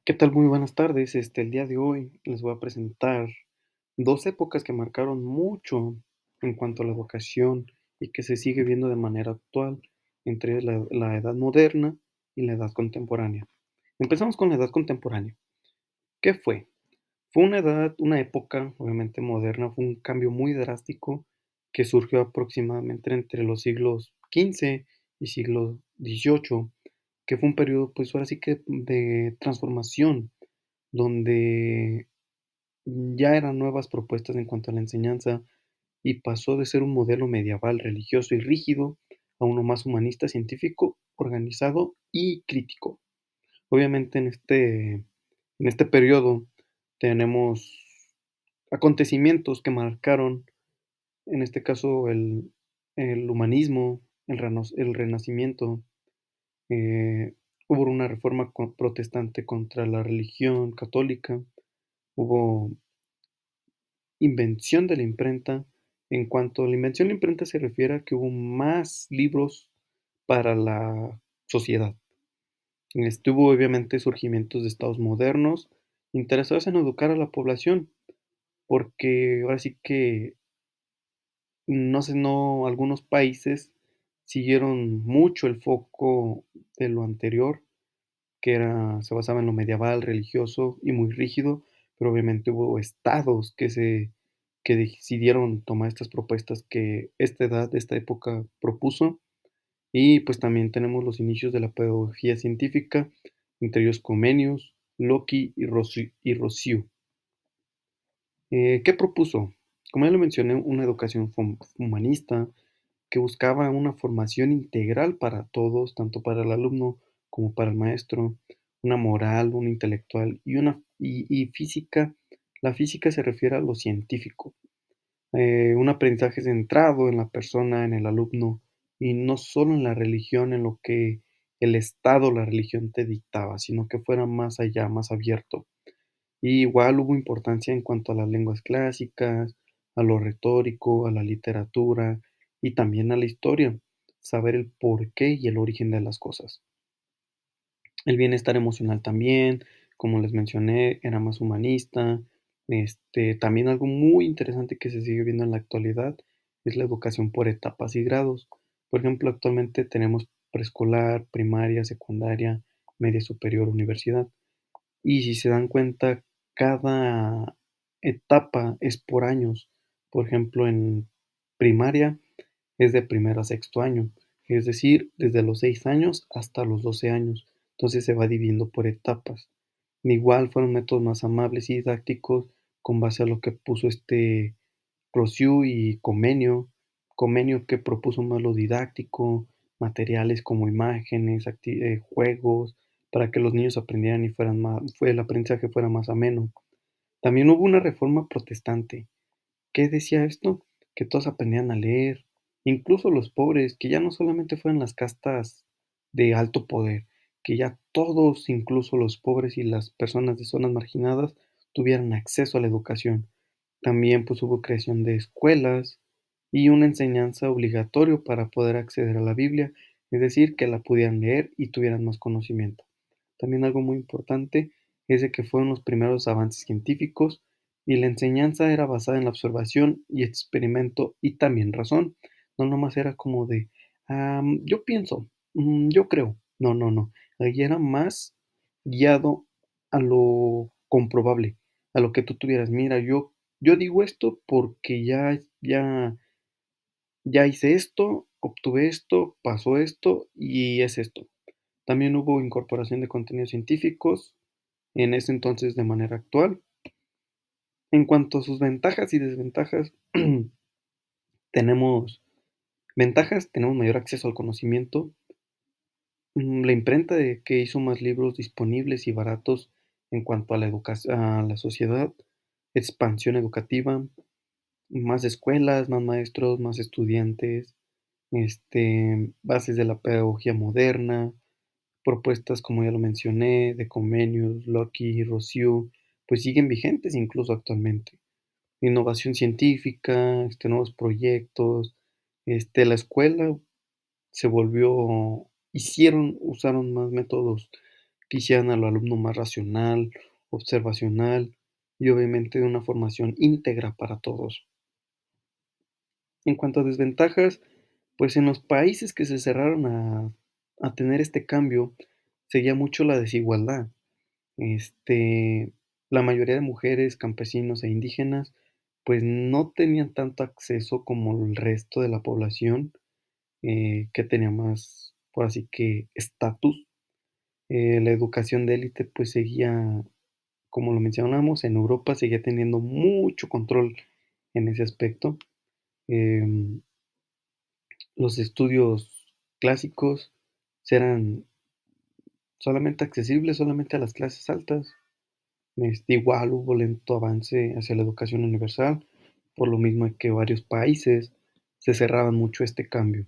¿Qué tal? Muy buenas tardes. El día de hoy les voy a presentar 2 épocas que marcaron mucho en cuanto a la educación y que se sigue viendo de manera actual entre la edad moderna y la edad contemporánea. Empezamos con la edad contemporánea. ¿Qué fue? Fue una época, obviamente moderna, fue un cambio muy drástico que surgió aproximadamente entre los siglos XV y siglo XVIII, que fue un periodo, pues ahora sí que de transformación donde ya eran nuevas propuestas en cuanto a la enseñanza y pasó de ser un modelo medieval, religioso y rígido a uno más humanista, científico, organizado y crítico. Obviamente en este periodo tenemos acontecimientos que marcaron, en este caso, el humanismo, el renacimiento, hubo una reforma protestante contra la religión católica, hubo invención de la imprenta. En cuanto a la invención de la imprenta se refiere a que hubo más libros para la sociedad. Hubo obviamente surgimientos de estados modernos interesados en educar a la población, porque ahora sí que no sé, no, algunos países siguieron mucho el foco de lo anterior, que se basaba en lo medieval, religioso y muy rígido, pero obviamente hubo estados que decidieron tomar estas propuestas que esta época propuso, y pues también tenemos los inicios de la pedagogía científica, entre ellos Comenius, Locke y Rousseau. ¿Qué propuso? Como ya lo mencioné, una educación humanista que buscaba una formación integral para todos, tanto para el alumno como para el maestro, una moral, una intelectual y física. La física se refiere a lo científico, un aprendizaje centrado en la persona, en el alumno, y no solo en la religión, en lo que el Estado, la religión te dictaba, sino que fuera más allá, más abierto. Y igual hubo importancia en cuanto a las lenguas clásicas, a lo retórico, a la literatura y también a la historia, saber el porqué y el origen de las cosas. El bienestar emocional también, como les mencioné, era más humanista. También algo muy interesante que se sigue viendo en la actualidad es la educación por etapas y grados. Por ejemplo, actualmente tenemos preescolar, primaria, secundaria, media superior, universidad. Y si se dan cuenta, cada etapa es por años. Por ejemplo, en primaria es de primero a sexto año, es decir, desde los 6 años hasta los 12 años. Entonces se va dividiendo por etapas. Igual fueron métodos más amables y didácticos con base a lo que puso Rossiu y Comenio que propuso un modelo didáctico, materiales como imágenes, juegos, para que los niños aprendieran y el aprendizaje fuera más ameno. También hubo una reforma protestante. ¿Qué decía esto? Que todos aprendían a leer, incluso los pobres, que ya no solamente fueran las castas de alto poder, que ya todos, incluso los pobres y las personas de zonas marginadas, tuvieran acceso a la educación. También pues hubo creación de escuelas y una enseñanza obligatoria para poder acceder a la Biblia, es decir, que la pudieran leer y tuvieran más conocimiento. También algo muy importante es de que fueron los primeros avances científicos y la enseñanza era basada en la observación y experimento y también razón. No nomás era como de, yo pienso, yo creo. No, no, no. Ahí era más guiado a lo comprobable, a lo que tú tuvieras. Mira, yo digo esto porque ya hice esto, obtuve esto, pasó esto y es esto. También hubo incorporación de contenidos científicos en ese entonces de manera actual. En cuanto a sus ventajas y desventajas, tenemos tenemos mayor acceso al conocimiento, la imprenta que hizo más libros disponibles y baratos en cuanto a a la sociedad, expansión educativa, más escuelas, más maestros, más estudiantes, bases de la pedagogía moderna, propuestas, como ya lo mencioné, de Comenius, Locke, Rousseau, pues siguen vigentes incluso actualmente. Innovación científica, nuevos proyectos, la escuela se volvió, usaron más métodos que hicieran al alumno más racional, observacional y obviamente de una formación íntegra para todos. En cuanto a desventajas, pues en los países que se cerraron a tener este cambio, seguía mucho la desigualdad. Este, la mayoría de mujeres, campesinos e indígenas, pues no tenían tanto acceso como el resto de la población, que tenía más, por así que, estatus. La educación de élite, pues seguía, como lo mencionamos, en Europa seguía teniendo mucho control en ese aspecto. Em, los estudios clásicos eran solamente accesibles solamente a las clases altas. Igual hubo lento avance hacia la educación universal, por lo mismo que varios países se cerraban mucho a este cambio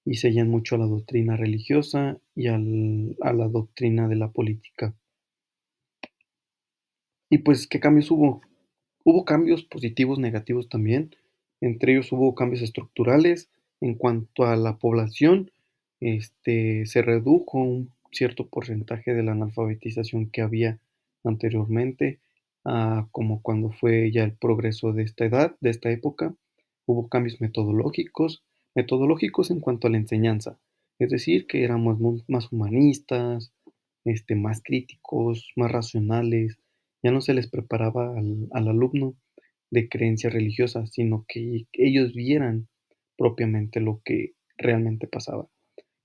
y seguían mucho a la doctrina religiosa y a la doctrina de la política. Y pues, ¿qué cambios hubo? Hubo cambios positivos, negativos también. Entre ellos hubo cambios estructurales en cuanto a la población. Se redujo un cierto porcentaje de la analfabetización que había anteriormente, como cuando fue ya el progreso de esta edad, de esta época. Hubo cambios metodológicos en cuanto a la enseñanza. Es decir, que éramos más humanistas, más críticos, más racionales. Ya no se les preparaba al alumno de creencias religiosas, sino que ellos vieran propiamente lo que realmente pasaba.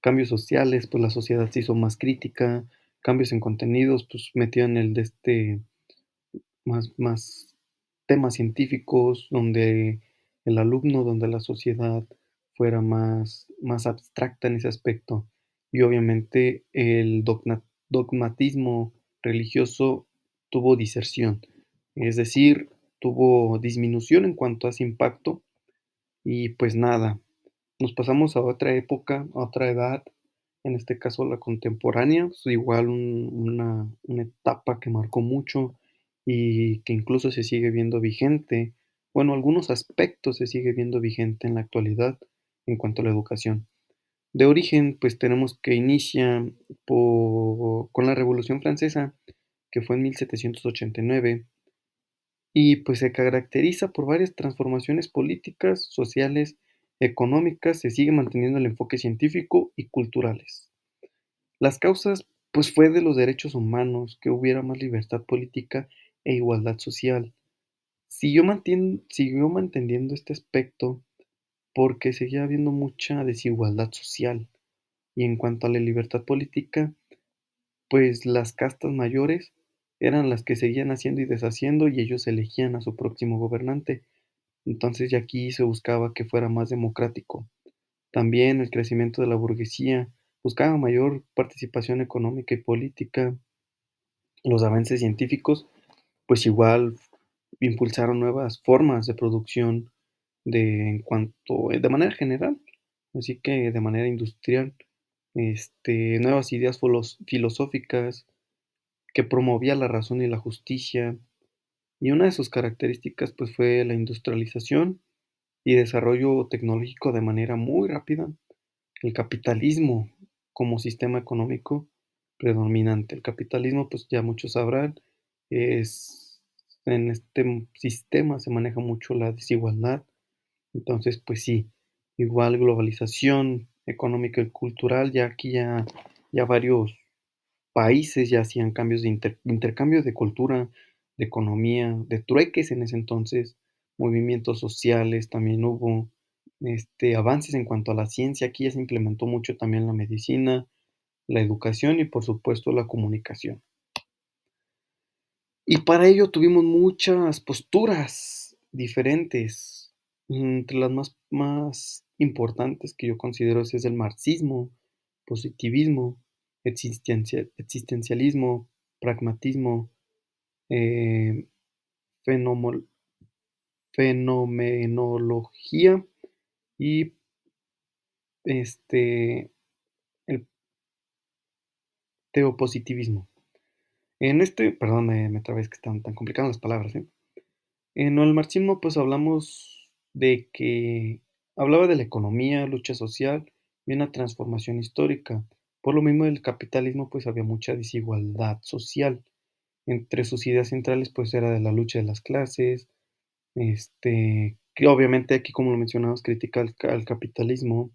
Cambios sociales, pues la sociedad se hizo más crítica, cambios en contenidos, pues metían el de más temas científicos, donde el alumno, donde la sociedad fuera más abstracta en ese aspecto. Y obviamente el dogmatismo religioso tuvo diserción, es decir, tuvo disminución en cuanto a ese impacto y pues nada, nos pasamos a otra época, a otra edad, en este caso la contemporánea, pues igual una etapa que marcó mucho y que incluso se sigue viendo vigente. Bueno, algunos aspectos se sigue viendo vigente en la actualidad en cuanto a la educación. De origen, pues tenemos que inicia con la Revolución Francesa, que fue en 1789 y pues se caracteriza por varias transformaciones políticas, sociales, económicas, se sigue manteniendo el enfoque científico y culturales. Las causas, pues fue de los derechos humanos, que hubiera más libertad política e igualdad social. Siguió manteniendo este aspecto porque seguía habiendo mucha desigualdad social. Y en cuanto a la libertad política, pues las castas mayores eran las que seguían haciendo y deshaciendo y ellos elegían a su próximo gobernante. Entonces, ya aquí se buscaba que fuera más democrático. También el crecimiento de la burguesía buscaba mayor participación económica y política. Los avances científicos, pues igual impulsaron nuevas formas de producción de manera general, así que de manera industrial, nuevas ideas filosóficas que promovía la razón y la justicia. Y una de sus características, pues fue la industrialización y desarrollo tecnológico de manera muy rápida. El capitalismo como sistema económico predominante. El capitalismo, pues ya muchos sabrán, es en este sistema se maneja mucho la desigualdad. Entonces, pues sí, igual globalización económica y cultural, ya aquí ya varios países ya hacían cambios de intercambios de cultura, de economía, de trueques en ese entonces, movimientos sociales también hubo, avances en cuanto a la ciencia, aquí ya se implementó mucho también la medicina, la educación y por supuesto la comunicación. Y para ello tuvimos muchas posturas diferentes. Entre las más importantes que yo considero es el marxismo, positivismo, existencialismo, pragmatismo, eh, fenomol- fenomenología y el teopositivismo. Perdón, me trabé, es que están tan complicadas las palabras, ¿eh? En el marxismo, pues hablamos de que hablaba de la economía, lucha social y una transformación histórica. Por lo mismo del capitalismo, pues había mucha desigualdad social. Entre sus ideas centrales, pues era de la lucha de las clases, que obviamente aquí, como lo mencionamos, critica al capitalismo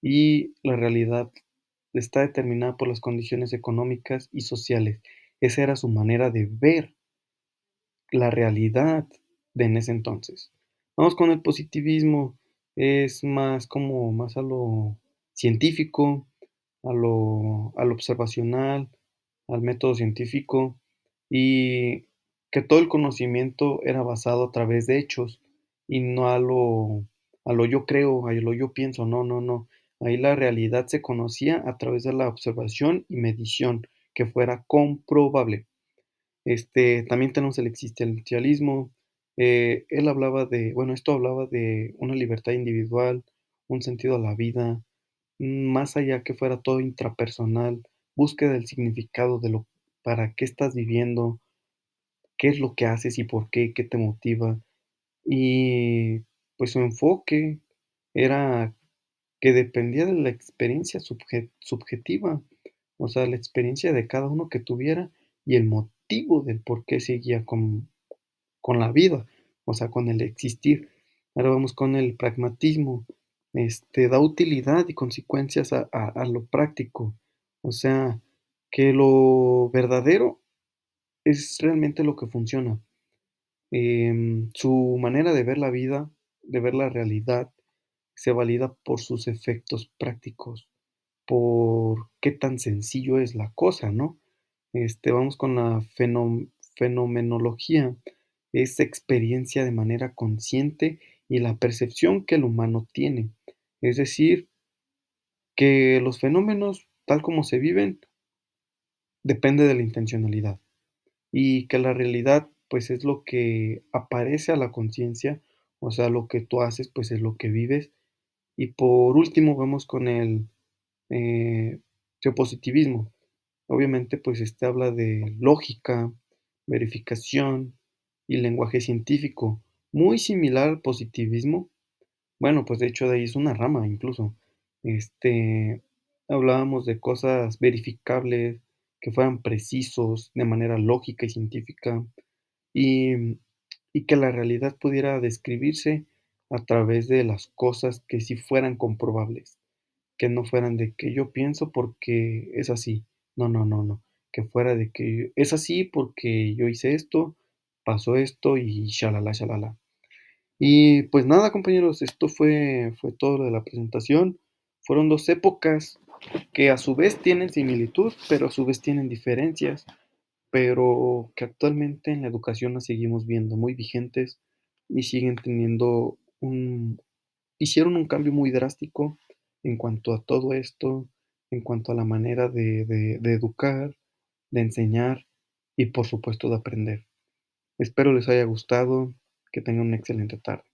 y la realidad está determinada por las condiciones económicas y sociales. Esa era su manera de ver la realidad de en ese entonces. Vamos con el positivismo, es más como más a lo científico, a lo observacional, al método científico, y que todo el conocimiento era basado a través de hechos y no a lo yo creo, a lo yo pienso, no, no, no. Ahí la realidad se conocía a través de la observación y medición, que fuera comprobable. También tenemos el existencialismo. Él hablaba de, bueno, esto hablaba de una libertad individual, un sentido a la vida, más allá que fuera todo intrapersonal, búsqueda del significado de lo para qué estás viviendo, qué es lo que haces y por qué, qué te motiva. Y pues su enfoque era que dependía de la experiencia subjetiva, o sea, la experiencia de cada uno que tuviera y el motivo del por qué seguía con la vida, o sea, con el existir. Ahora vamos con el pragmatismo. Da utilidad y consecuencias a lo práctico. O sea, que lo verdadero es realmente lo que funciona. Su manera de ver la vida, de ver la realidad, se valida por sus efectos prácticos, por qué tan sencillo es la cosa, ¿no? Vamos con la fenomenología, es experiencia de manera consciente y la percepción que el humano tiene. Es decir, que los fenómenos, tal como se viven, depende de la intencionalidad y que la realidad, pues es lo que aparece a la conciencia, o sea, lo que tú haces, pues es lo que vives. Y por último, vamos con el eh, teopositivismo. Obviamente, pues habla de lógica, verificación y lenguaje científico, muy similar al positivismo. Bueno, pues de hecho de ahí es una rama incluso. Este, Hablábamos de cosas verificables, que fueran precisos de manera lógica y científica, y, y que la realidad pudiera describirse a través de las cosas que sí fueran comprobables, que no fueran de que yo pienso porque es así. No, no, no, no. Que fuera de que es así porque yo hice esto, pasó esto y shalala, shalala. Y pues nada, compañeros, esto fue todo lo de la presentación. Fueron dos épocas que a su vez tienen similitud, pero a su vez tienen diferencias, pero que actualmente en la educación las seguimos viendo muy vigentes y siguen teniendo hicieron un cambio muy drástico en cuanto a todo esto, en cuanto a la manera de educar, de enseñar y por supuesto de aprender. Espero les haya gustado, que tengan una excelente tarde.